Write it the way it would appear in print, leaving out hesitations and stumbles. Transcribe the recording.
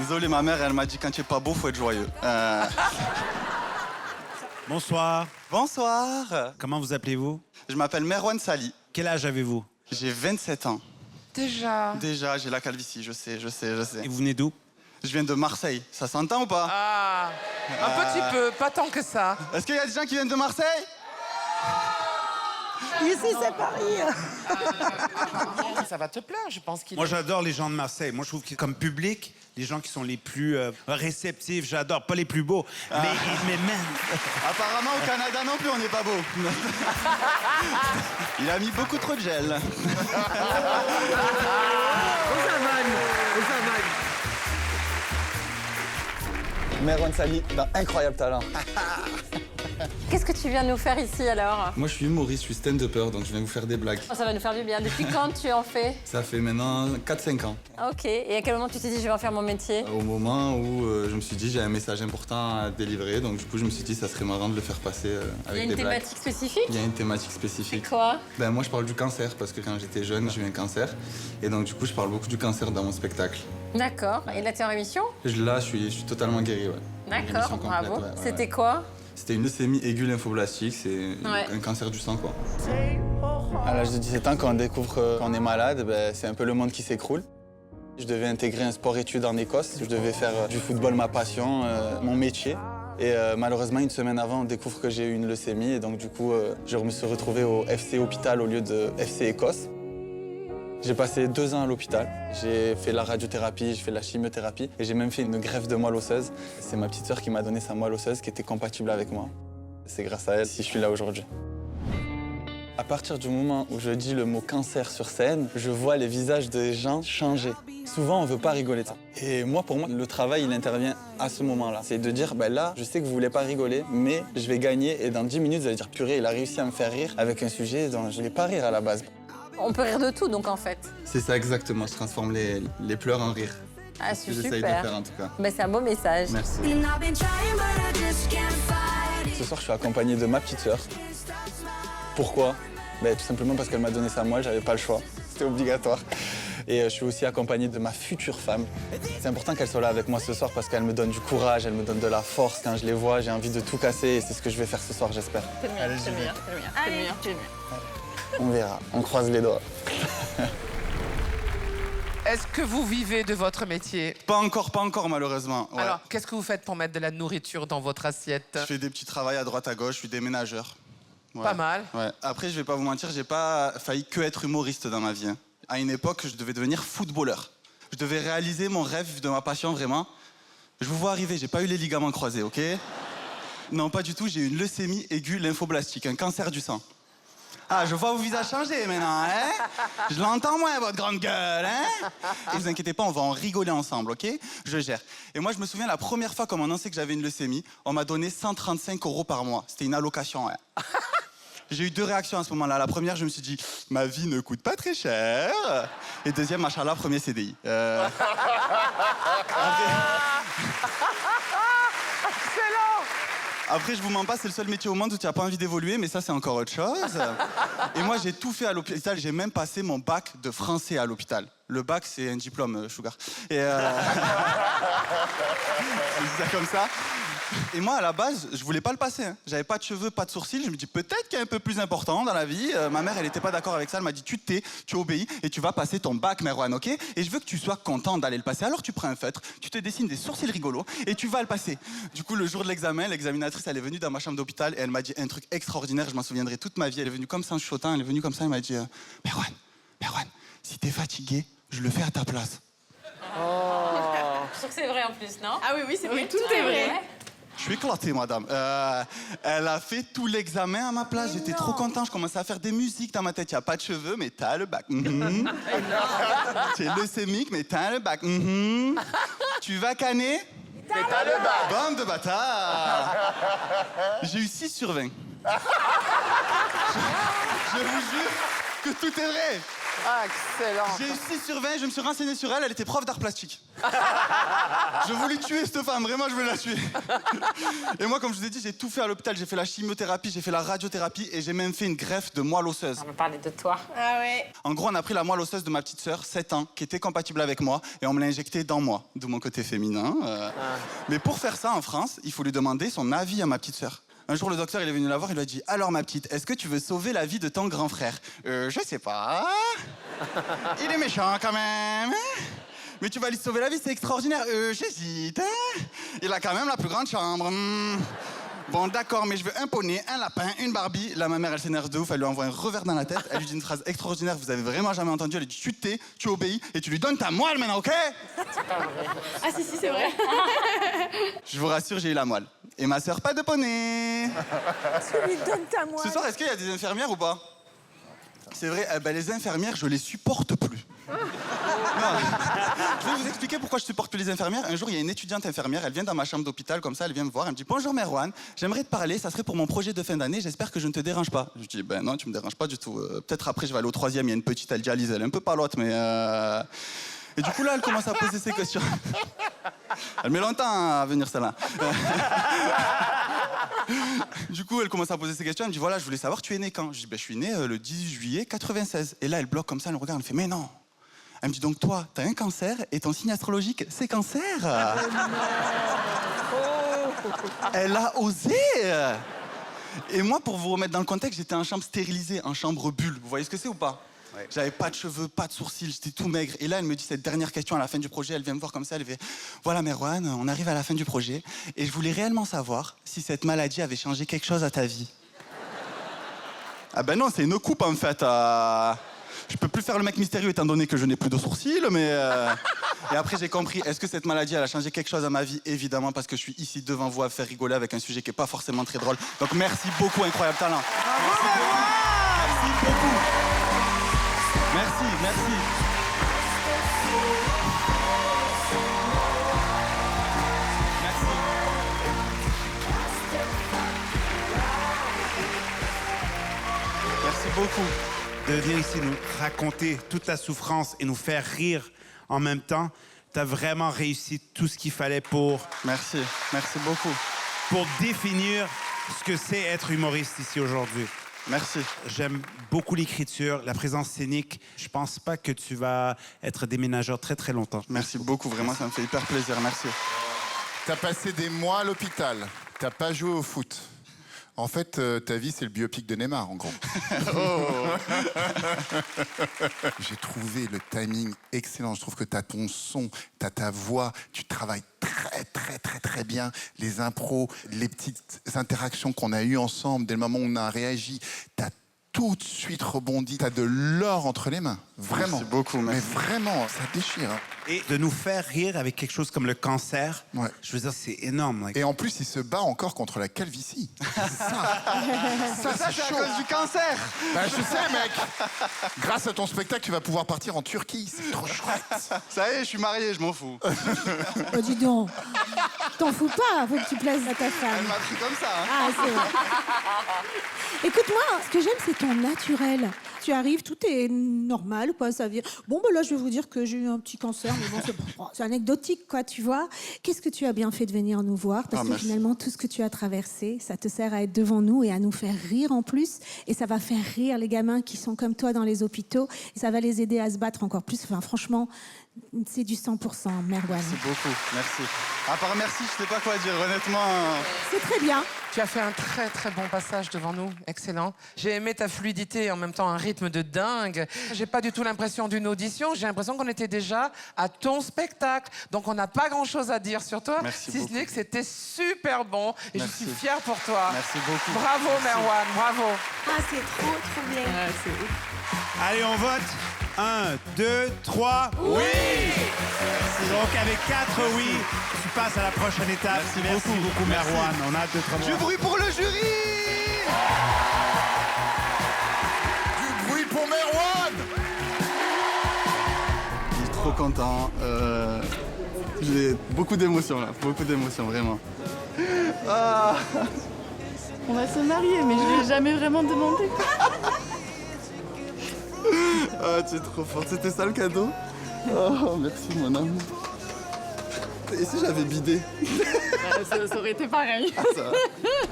Désolé, ma mère, elle m'a dit quand tu es pas beau, faut être joyeux. Bonsoir. Bonsoir. Comment vous appelez-vous? Je m'appelle Merwan Sali. Quel âge avez-vous? J'ai 27 ans. Déjà. Déjà, j'ai la calvitie, je sais. Et vous venez d'où? Je viens de Marseille. Ça s'entend ou pas? Ah, un petit peu, pas tant que ça. Est-ce qu'il y a des gens qui viennent de Marseille? Ici, c'est Paris. Ça va te plaire, je pense qu'il... Moi, j'adore les gens de Marseille. Moi, je trouve que comme public, les gens qui sont les plus réceptifs, j'adore. Pas les plus beaux, mais même... Apparemment, au Canada non plus, on n'est pas beau. Il a mis beaucoup trop de gel. Merwan Sali, d'un incroyable talent. Qu'est-ce que tu viens de nous faire ici alors? Moi, je suis humoriste, je suis stand-upper, donc je viens vous faire des blagues. Oh, ça va nous faire du bien. Depuis quand tu en fais? Ça fait maintenant 4-5 ans. Ok. Et à quel moment tu t'es dit je vais en faire mon métier? Au moment où je me suis dit j'ai un message important à délivrer, donc du coup je me suis dit ça serait marrant de le faire passer Il y avec a une des blagues. thématique spécifique? Il y a une thématique spécifique. C'est quoi? Ben, moi je parle du cancer parce que quand j'étais jeune j'ai eu un cancer et donc du coup je parle beaucoup du cancer dans mon spectacle. D'accord. Et là, t'es en rémission? Là je suis totalement guéri, ouais. D'accord, Rémission complète, bravo. ouais, ouais, C'était ouais. quoi? C'était une leucémie aiguë lymphoblastique, c'est Ouais. un cancer du sang quoi. À l'âge de 17 ans, quand on découvre qu'on est malade, ben, c'est un peu le monde qui s'écroule. Je devais intégrer un sport-études en Écosse. Je devais faire du football ma passion, mon métier. Et malheureusement, une semaine avant, on découvre que j'ai eu une leucémie. Et donc, du coup, je me suis retrouvé au FC Hôpital au lieu de FC Écosse. J'ai passé 2 ans à l'hôpital. J'ai fait la radiothérapie, j'ai fait la chimiothérapie et j'ai même fait une greffe de moelle osseuse. C'est ma petite sœur qui m'a donné sa moelle osseuse qui était compatible avec moi. C'est grâce à elle si je suis là aujourd'hui. À partir du moment où je dis le mot cancer sur scène, je vois les visages des gens changer. Souvent, on ne veut pas rigoler de ça. Et moi, pour moi, le travail, il intervient à ce moment-là. C'est de dire, ben là, je sais que vous ne voulez pas rigoler, mais je vais gagner. Et dans 10 minutes, vous allez dire, purée, il a réussi à me faire rire avec un sujet dont je ne vais pas rire à la base. On peut rire de tout donc en fait. C'est ça exactement, je transforme les pleurs en rire. Ah, C'est ce que j'essaye de super. faire en tout cas. Ben, c'est un beau message. Merci. Ce soir, je suis accompagné de ma petite sœur. Pourquoi? Ben, tout simplement parce qu'elle m'a donné sa moelle, j'avais pas le choix. C'était obligatoire. Et je suis aussi accompagné de ma future femme. C'est important qu'elle soit là avec moi ce soir parce qu'elle me donne du courage, elle me donne de la force. Quand je les vois, j'ai envie de tout casser et c'est ce que je vais faire ce soir, j'espère. C'est le meilleur, c'est le meilleur, c'est le meilleur, c'est le meilleur, c'est le meilleur. On verra, on croise les doigts. Est-ce que vous vivez de votre métier? Pas encore malheureusement. Ouais. Alors, qu'est-ce que vous faites pour mettre de la nourriture dans votre assiette? Je fais des petits travails à droite à gauche, je suis déménageur. Ouais. Pas mal. Ouais. Après, je vais pas vous mentir, j'ai pas failli que être humoriste dans ma vie. Hein. À une époque, je devais devenir footballeur. Je devais réaliser mon rêve de ma passion, vraiment. Je vous vois arriver, j'ai pas eu les ligaments croisés, ok? Non, pas du tout, j'ai eu une leucémie aiguë lymphoblastique, un cancer du sang. Ah, je vois vos visages changer maintenant, hein? Je l'entends moins, votre grande gueule, hein? Et vous inquiétez pas, on va en rigoler ensemble, ok? Je gère. Et moi, je me souviens, la première fois qu'on m'a annoncé que j'avais une leucémie, on m'a donné 135 € par mois. C'était une allocation, hein. J'ai eu 2 réactions à ce moment-là. La première, je me suis dit, ma vie ne coûte pas très cher. Et deuxième, machallah, premier CDI. Après, je vous mens pas, c'est le seul métier au monde où tu n'as pas envie d'évoluer, mais ça, c'est encore autre chose. Et moi, j'ai tout fait à l'hôpital. J'ai même passé mon bac de français à l'hôpital. Le bac, c'est un diplôme, Sugar. Et je dis ça comme ça. Et moi, à la base, je voulais pas le passer. Hein. J'avais pas de cheveux, pas de sourcils. Je me dis peut-être qu'il y a un peu plus important dans la vie. Ma mère, elle était pas d'accord avec ça. Elle m'a dit tu te tais, tu obéis et tu vas passer ton bac, Merwan, ok? Et je veux que tu sois content d'aller le passer. Alors tu prends un feutre, tu te dessines des sourcils rigolos et tu vas le passer. Du coup, le jour de l'examen, l'examinatrice, elle est venue dans ma chambre d'hôpital et elle m'a dit un truc extraordinaire. Je m'en souviendrai toute ma vie. Elle est venue comme ça en chuchotant. Elle est venue comme ça. Elle m'a dit Merwan, si t'es fatigué, je le fais à ta place. Je trouve que c'est vrai en plus, non? Ah oui, c'est vrai. Tout est vrai. Je suis éclaté, madame. Elle a fait tout l'examen à ma place. J'étais trop content. Je commençais à faire des musiques dans ma tête. Il n'y a pas de cheveux, mais t'as le bac. Tu es leucémique, mais t'as le bac. Tu vas canner? Mais t'as le bas. Bande de bâtards. J'ai eu 6 sur 20. Je vous jure que tout est vrai. Ah, excellent. J'ai eu 6 sur 20, je me suis renseigné sur elle, elle était prof d'art plastique. Je voulais tuer cette femme, vraiment, je voulais la tuer. Et moi, comme je vous ai dit, j'ai tout fait à l'hôpital. J'ai fait la chimiothérapie, j'ai fait la radiothérapie et j'ai même fait une greffe de moelle osseuse. On va parler de toi. Ah ouais. En gros, on a pris la moelle osseuse de ma petite sœur, 7 ans, qui était compatible avec moi, et on me l'a injectée dans moi, d'où mon côté féminin. Mais pour faire ça en France, il faut lui demander son avis à ma petite sœur. Un jour, le docteur, il est venu la voir, il lui a dit « Alors, ma petite, est-ce que tu veux sauver la vie de ton grand frère ?»« Je sais pas. Il est méchant quand même. Mais tu vas lui sauver la vie, c'est extraordinaire. J'hésite. Il a quand même la plus grande chambre. Bon, d'accord, mais je veux un poney, un lapin, une Barbie. » Là, ma mère, elle s'énerve de ouf, elle lui envoie un revers dans la tête. Elle lui dit une phrase extraordinaire, vous avez vraiment jamais entendu. Elle lui dit « Tu te tais, tu obéis, et tu lui donnes ta moelle maintenant, ok ?» Ah si, c'est vrai. Je vous rassure, j'ai eu la moelle. Et ma sœur, pas de poney. Tu lui donnes ta moelle. Ce soir, est-ce qu'il y a des infirmières ou pas? C'est vrai, les infirmières, je les supporte plus. Non. Je vais vous expliquer pourquoi je supporte plus les infirmières. Un jour, il y a une étudiante infirmière, elle vient dans ma chambre d'hôpital, comme ça, elle vient me voir, elle me dit « Bonjour Merwan, j'aimerais te parler, ça serait pour mon projet de fin d'année, j'espère que je ne te dérange pas. » Je dis « Ben non, tu me déranges pas du tout. Peut-être après, je vais aller au 3e, il y a une petite, elle dialyse, elle est un peu palote, mais... Et du coup, là, elle commence à poser ses questions. Elle met longtemps à venir, celle-là. Du coup, elle commence à poser ses questions. Elle me dit, voilà, je voulais savoir, tu es né quand? Je dis, ben, je suis né le 18 juillet 96. Et là, elle bloque comme ça, elle me regarde, elle me fait, mais non. Elle me dit, donc toi, t'as un cancer et ton signe astrologique, c'est cancer. Elle a osé. Et moi, pour vous remettre dans le contexte, j'étais en chambre stérilisée, en chambre bulle. Vous voyez ce que c'est ou pas? Ouais. J'avais pas de cheveux, pas de sourcils, j'étais tout maigre. Et là, elle me dit cette dernière question à la fin du projet. Elle vient me voir comme ça, elle fait « Voilà, Merwan, on arrive à la fin du projet. Et je voulais réellement savoir si cette maladie avait changé quelque chose à ta vie. » Ah ben non, c'est une coupe, en fait. Je peux plus faire le mec mystérieux, étant donné que je n'ai plus de sourcils, mais... Et après, j'ai compris, est-ce que cette maladie, elle a changé quelque chose à ma vie? Évidemment, parce que je suis ici devant vous à faire rigoler avec un sujet qui n'est pas forcément très drôle. Donc merci beaucoup, incroyable talent. Merci beaucoup. Merci beaucoup. Merci, merci. Merci. Merci beaucoup. De venir ici nous raconter toute la souffrance et nous faire rire en même temps, t'as vraiment réussi tout ce qu'il fallait pour Merci, merci beaucoup. pour définir ce que c'est être humoriste ici aujourd'hui. Merci. J'aime beaucoup l'écriture, la présence scénique. Je pense pas que tu vas être déménageur très très longtemps. Merci beaucoup, vraiment, ça me fait hyper plaisir, merci. T'as passé des mois à l'hôpital. T'as pas joué au foot. En fait, ta vie, c'est le biopic de Neymar, en gros. J'ai trouvé le timing excellent. Je trouve que t'as ton son, t'as ta voix, tu travailles très bien. Les impros, les petites interactions qu'on a eues ensemble, dès le moment où on a réagi, t'as tout de suite rebondi. T'as de l'or entre les mains. Vraiment. Merci beaucoup, merci. Mais vraiment, ça déchire. Hein. Et de nous faire rire avec quelque chose comme le cancer, Ouais. je veux dire, c'est énorme. Like. Et en plus, il se bat encore contre la calvitie. Ça, c'est chaud. du cancer. Bah, je sais, mec. Grâce à ton spectacle, tu vas pouvoir partir en Turquie. C'est trop chouette. Ça y est, je suis marié, je m'en fous. Oh, dis donc. T'en fous pas, faut que tu plaises à ta Elle femme. m'a pris comme ça. Hein. Ah, c'est vrai. Écoute-moi, ce que j'aime, c'est ton naturel. Tu arrives, tout est normal, quoi. Ça vient. Bon, ben là, je vais vous dire que j'ai eu un petit cancer, mais bon, c'est anecdotique, quoi, tu vois. Qu'est-ce que tu as bien fait de venir nous voir? Parce que merci. finalement, tout ce que tu as traversé, ça te sert à être devant nous et à nous faire rire en plus. Et ça va faire rire les gamins qui sont comme toi dans les hôpitaux. Et ça va les aider à se battre encore plus. Enfin, franchement, c'est du 100%, Merwan. Merci beaucoup, merci. À part merci, je sais pas quoi dire, honnêtement. C'est très bien. Tu as fait un très bon passage devant nous, excellent. J'ai aimé ta fluidité et en même temps un rythme de dingue. J'ai pas du tout l'impression d'une audition, j'ai l'impression qu'on était déjà à ton spectacle. Donc on n'a pas grand chose à dire sur toi, Merci si ce beaucoup. n'est que c'était super bon et Merci. je suis fière pour toi. Merci beaucoup. Bravo Merwan, bravo. Ah, c'est trop bien. Allez, on vote. 1, 2, 3. Oui! Donc, avec 4 oui, tu passes à la prochaine étape. Merci beaucoup. Merwan. On a hâte de te revoir. Du bruit pour le jury. Du bruit pour Merwan. Je suis trop content. J'ai beaucoup d'émotions là, beaucoup d'émotions, vraiment. Ah. On va se marier, mais je lui ai jamais vraiment demandé. Ah, tu es trop forte. C'était ça le cadeau? Oh, merci mon amour. Et si j'avais bidé? Ça aurait été pareil. Ça va.